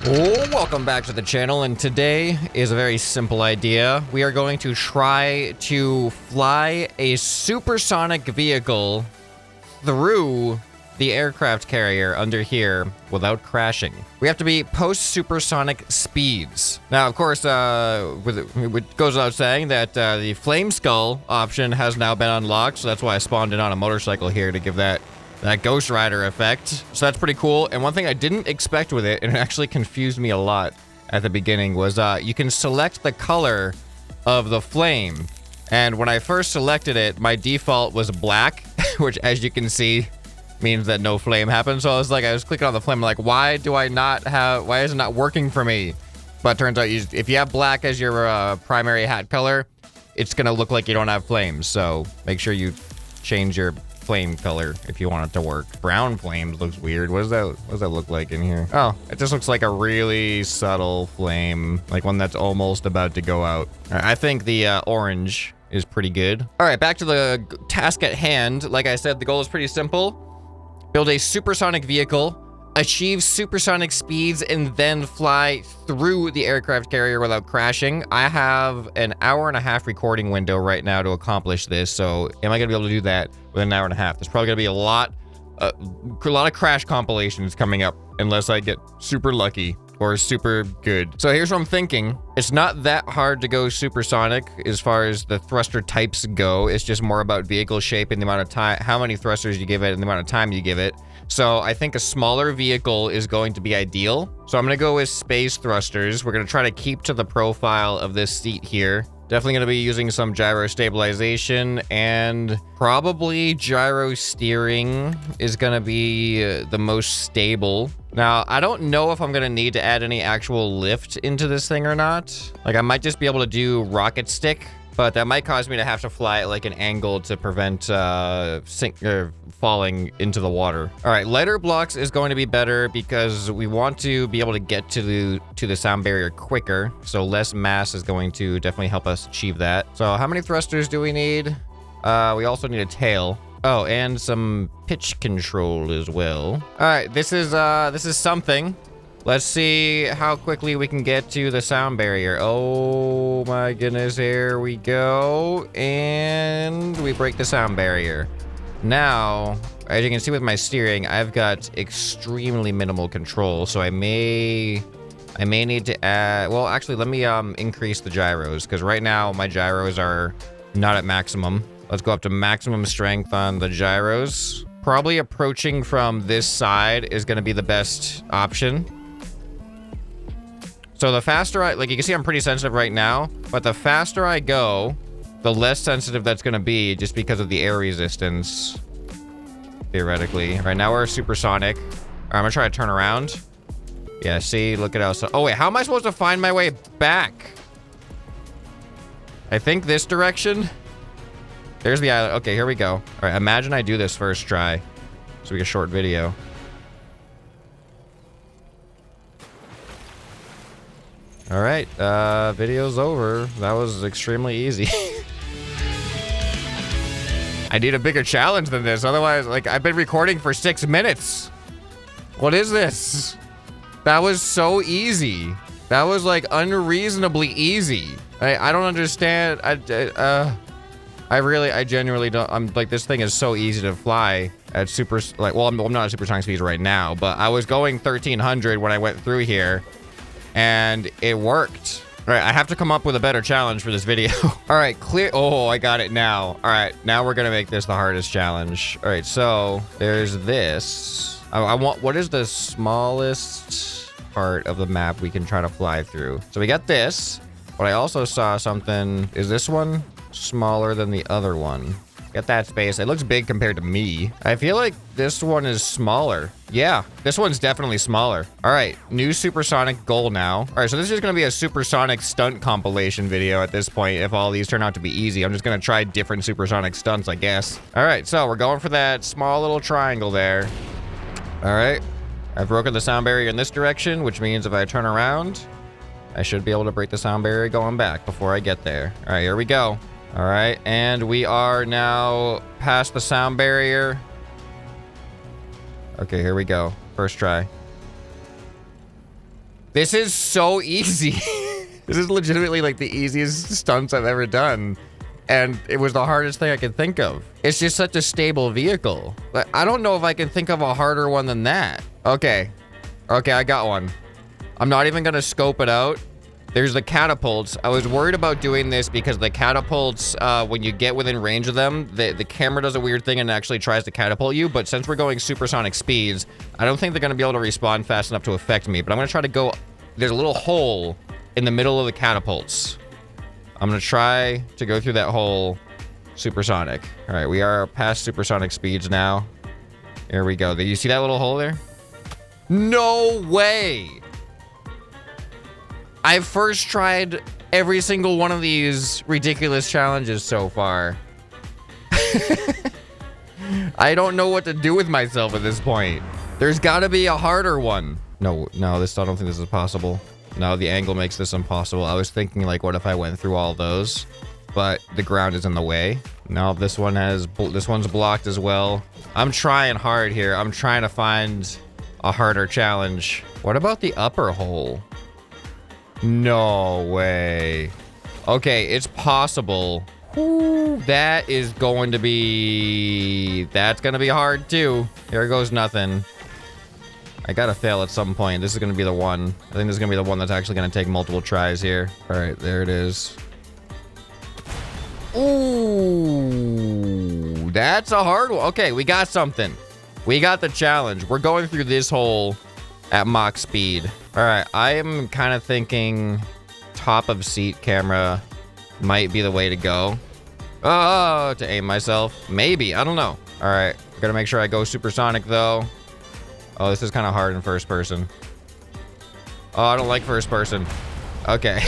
Oh, welcome back to the channel, and today is a very simple idea. We are going to try to fly a supersonic vehicle through the aircraft carrier under here without crashing. We have to be post-supersonic speeds. Now, of course, it goes without saying that the flame skull option has now been unlocked, so that's why I spawned in on a motorcycle here to give that Ghost Rider effect. So that's pretty cool. And one thing I didn't expect with it, and it actually confused me a lot at the beginning, was you can select the color of the flame. And when I first selected it, my default was black, which, as you can see, means that no flame happens. So I was clicking on the flame, like, why is it not working for me? But it turns out if you have black as your primary hat color, it's gonna look like you don't have flames. So make sure you change your flame color if you want it to work. Brown flames looks weird. What does that look like in here? Oh, it just looks like a really subtle flame, like one that's almost about to go out. All right, I think the orange is pretty good. All right, back to the task at hand. Like I said, the goal is pretty simple. Build a supersonic vehicle, achieve supersonic speeds, and then fly through the aircraft carrier without crashing. I have an hour-and-a-half recording window right now to accomplish this, so am I gonna be able to do that within an hour and a half? There's probably gonna be a lot of crash compilations coming up unless I get super lucky or super good. So here's what I'm thinking. It's not that hard to go supersonic as far as the thruster types go. It's just more about vehicle shape and the amount of time, how many thrusters you give it and the amount of time you give it. So I think a smaller vehicle is going to be ideal. So I'm gonna go with space thrusters. We're gonna try to keep to the profile of this seat here. Definitely gonna be using some gyro stabilization, and probably gyro steering is gonna be the most stable. Now, I don't know if I'm gonna need to add any actual lift into this thing or not. Like, I might just be able to do rocket stick, but that might cause me to have to fly at like an angle to prevent falling into the water. All right, lighter blocks is going to be better because we want to be able to get to the sound barrier quicker. So less mass is going to definitely help us achieve that. So how many thrusters do we need? We also need a tail. Oh, and some pitch control as well. All right, this is something. Let's see how quickly we can get to the sound barrier. Oh my goodness, here we go. And we break the sound barrier. Now, as you can see with my steering, I've got extremely minimal control, so I may need to add, well, actually, let me increase the gyros, because right now my gyros are not at maximum. Let's go up to maximum strength on the gyros. Probably approaching from this side is going to be the best option. So the faster like you can see, I'm pretty sensitive right now, but the faster I go, the less sensitive that's going to be, just because of the air resistance, theoretically. Right now we're supersonic. All right, I'm gonna try to turn around. Yeah, see, look at how, oh wait, how am I supposed to find my way back? I think this direction. There's the island. Okay, here we go. All right, imagine I do this first try, so we get a short video. All right, video's over. That was extremely easy. I need a bigger challenge than this. Otherwise, like, I've been recording for 6 minutes. What is this? That was so easy. That was like unreasonably easy. I don't understand. I genuinely don't. I'm like, this thing is so easy to fly at well, I'm not at supersonic speeds right now, but I was going 1300 when I went through here, and it worked. All right, I have to come up with a better challenge for this video. All right, clear. Oh, I got it now. All right, now we're gonna make this the hardest challenge. All right, so there's this. I want, what is the smallest part of the map we can try to fly through? So we got this, but I also saw something. Is this one smaller than the other one? Get that space. It looks big compared to me. I feel like this one is smaller. Yeah, this one's definitely smaller. All right, new supersonic goal now. All right, so this is gonna be a supersonic stunt compilation video at this point. If all these turn out to be easy, I'm just gonna try different supersonic stunts, I guess. All right, so we're going for that small little triangle there. All right, I've broken the sound barrier in this direction, which means if I turn around, I should be able to break the sound barrier going back before I get there. All right, here we go. All right, and we are now past the sound barrier. Okay, here we go. First try. This is so easy. This is legitimately like the easiest stunts I've ever done. And it was the hardest thing I could think of. It's just such a stable vehicle. But I don't know if I can think of a harder one than that. Okay. Okay, I got one. I'm not even gonna scope it out. There's the catapults. I was worried about doing this because the catapults, when you get within range of them, the camera does a weird thing and actually tries to catapult you. But since we're going supersonic speeds, I don't think they're gonna be able to respawn fast enough to affect me. But I'm gonna try to go, there's a little hole in the middle of the catapults. I'm gonna try to go through that hole supersonic. All right, we are past supersonic speeds now. Here we go. Do you see that little hole there? No way. I've first tried every single one of these ridiculous challenges so far. I don't know what to do with myself at this point. There's gotta be a harder one. No, I don't think this is possible. No, the angle makes this impossible. I was thinking like, what if I went through all those? But the ground is in the way. No, this one's blocked as well. I'm trying hard here. I'm trying to find a harder challenge. What about the upper hole? No way. Okay, it's possible. Ooh, that's gonna be hard too. Here goes nothing. I gotta fail at some point. This is gonna be the one. I think this is gonna be the one that's actually gonna take multiple tries here. All right, there it is. Ooh, that's a hard one. Okay, we got something. We got the challenge. We're going through this hole at Mach speed. All right, I am kind of thinking top of seat camera might be the way to go. Oh, to aim myself. Maybe, I don't know. All right, gotta make sure I go supersonic though. Oh, this is kind of hard in first person. Oh, I don't like first person. Okay.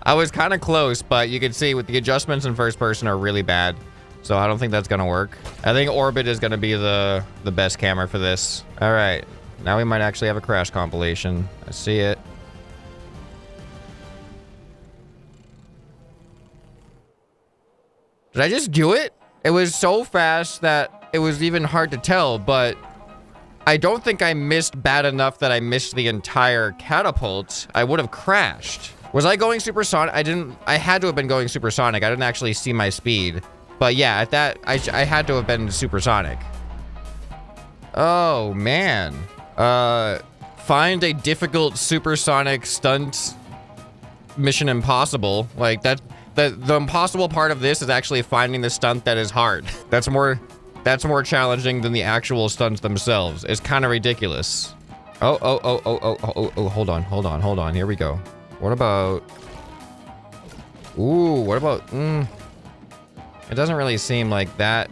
I was kind of close, but you can see with the adjustments in first person are really bad. So I don't think that's gonna work. I think orbit is gonna be the best camera for this. All right. Now we might actually have a crash compilation. I see it. Did I just do it? It was so fast that it was even hard to tell, but I don't think I missed bad enough that I missed the entire catapult. I would have crashed. Was I going supersonic? I had to have been going supersonic. I didn't actually see my speed. But yeah, at that, I had to have been supersonic. Oh, man. Find a difficult supersonic stunt mission impossible. Like that, the impossible part of this is actually finding the stunt that is hard. That's more challenging than the actual stunts themselves. It's kind of ridiculous. Oh, hold on. Here we go. What about, ooh, what about, it doesn't really seem like that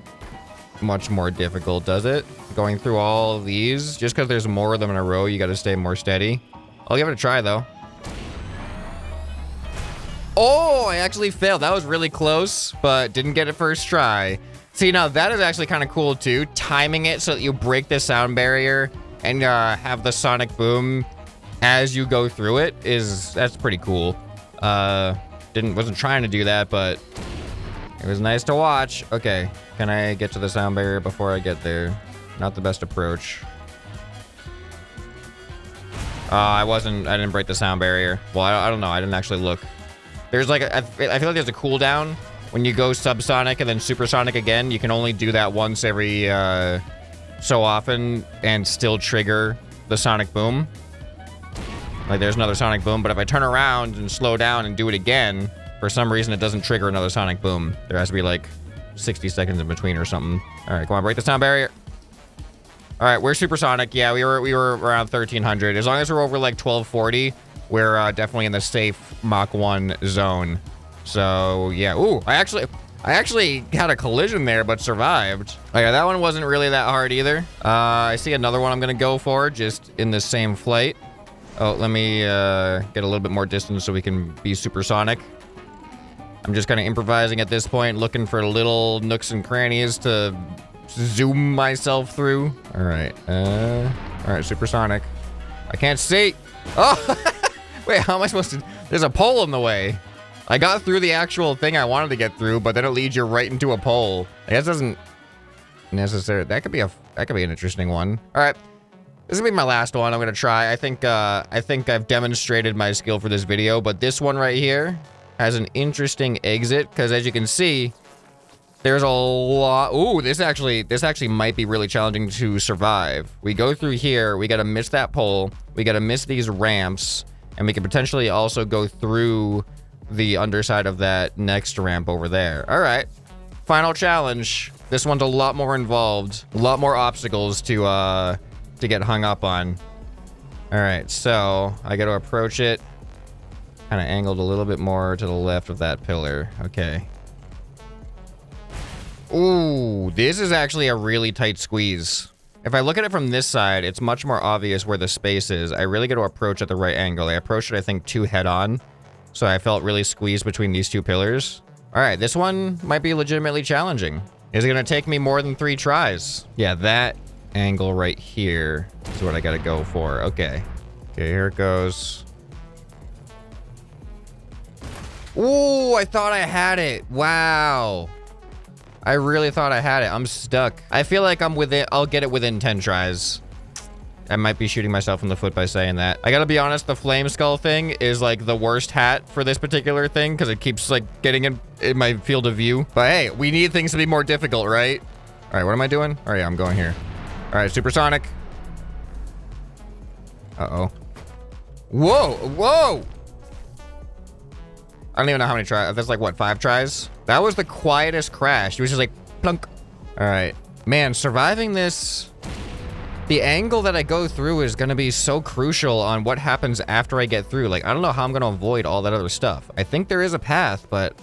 much more difficult, does it? Going through all of these, just because there's more of them in a row, you got to stay more steady. I'll give it a try though. Oh, I actually failed. That was really close, but didn't get it first try. See, now that is actually kind of cool too. Timing it so that you break the sound barrier and have the sonic boom as you go through it that's pretty cool. Wasn't trying to do that, but it was nice to watch. Okay, can I get to the sound barrier before I get there? Not the best approach. I didn't break the sound barrier. Well, I don't know. I didn't actually look. There's like, I feel like there's a cooldown when you go subsonic and then supersonic again. You can only do that once every so often and still trigger the sonic boom. Like there's another sonic boom, but if I turn around and slow down and do it again, for some reason it doesn't trigger another sonic boom. There has to be like 60 seconds in between or something. All right, come on, break the sound barrier. All right, we're supersonic. Yeah, we were around 1300. As long as we're over like 1240, we're definitely in the safe Mach 1 zone. So yeah, ooh, I actually had a collision there, but survived. Okay, that one wasn't really that hard either. I see another one I'm gonna go for, just in the same flight. Oh, let me get a little bit more distance so we can be supersonic. I'm just kind of improvising at this point, looking for little nooks and crannies to zoom myself through. All right, supersonic. I can't see. Oh, wait, how am I supposed to? There's a pole in the way. I got through the actual thing I wanted to get through, but then it leads you right into a pole. I guess it doesn't necessarily. That could be an interesting one. All right. This is gonna be my last one I'm gonna try. I think I've demonstrated my skill for this video, but this one right here has an interesting exit, because as you can see, there's a lot. Ooh, this actually might be really challenging to survive. We go through here, we gotta miss that pole, we gotta miss these ramps, and we could potentially also go through the underside of that next ramp over there. All right, final challenge. This one's a lot more involved, a lot more obstacles to get hung up on. All right, so I got to approach it kind of angled a little bit more to the left of that pillar. Okay. Ooh, this is actually a really tight squeeze. If I look at it from this side, it's much more obvious where the space is. I really got to approach at the right angle. I approached it, I think, too head on, so I felt really squeezed between these two pillars. All right, this one might be legitimately challenging. Is it going to take me more than 3 tries? Yeah, that angle right here is what I got to go for. Okay. Okay, here it goes. Ooh, I thought I had it. Wow. I really thought I had it. I'm stuck. I feel like I'll get it within 10 tries. I might be shooting myself in the foot by saying that. I gotta be honest, the flame skull thing is like the worst hat for this particular thing, because it keeps like getting in my field of view. But hey, we need things to be more difficult, right? All right, what am I doing? All right, I'm going here. All right, supersonic. Uh-oh. Whoa, whoa! I don't even know how many tries. That's like, what, 5 tries? That was the quietest crash. It was just like, plunk. All right. Man, surviving this... The angle that I go through is going to be so crucial on what happens after I get through. Like, I don't know how I'm going to avoid all that other stuff. I think there is a path, but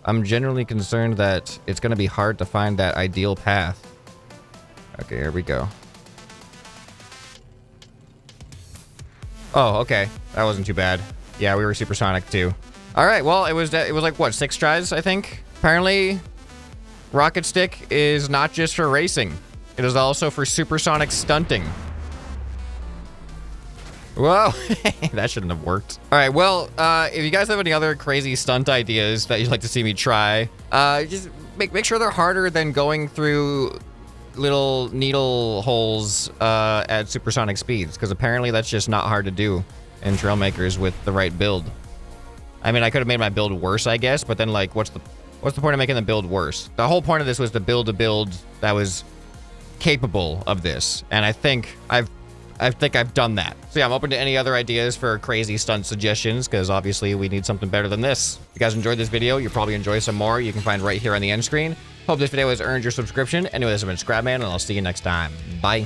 I'm genuinely concerned that it's going to be hard to find that ideal path. Okay, here we go. Oh, okay. That wasn't too bad. Yeah, we were supersonic too. All right, well, it was like, what, 6 tries, I think? Apparently, Rocket Stick is not just for racing. It is also for supersonic stunting. Whoa, that shouldn't have worked. All right, well, if you guys have any other crazy stunt ideas that you'd like to see me try, just make sure they're harder than going through little needle holes at supersonic speeds, because apparently that's just not hard to do in Trailmakers with the right build. I mean, I could have made my build worse, I guess, but then, like, what's the point of making the build worse? The whole point of this was to build a build that was capable of this, and I think I've done that. So yeah, I'm open to any other ideas for crazy stunt suggestions, because obviously we need something better than this. If you guys enjoyed this video, you'll probably enjoy some more. You can find right here on the end screen. Hope this video has earned your subscription. Anyway, this has been ScrapMan, and I'll see you next time. Bye.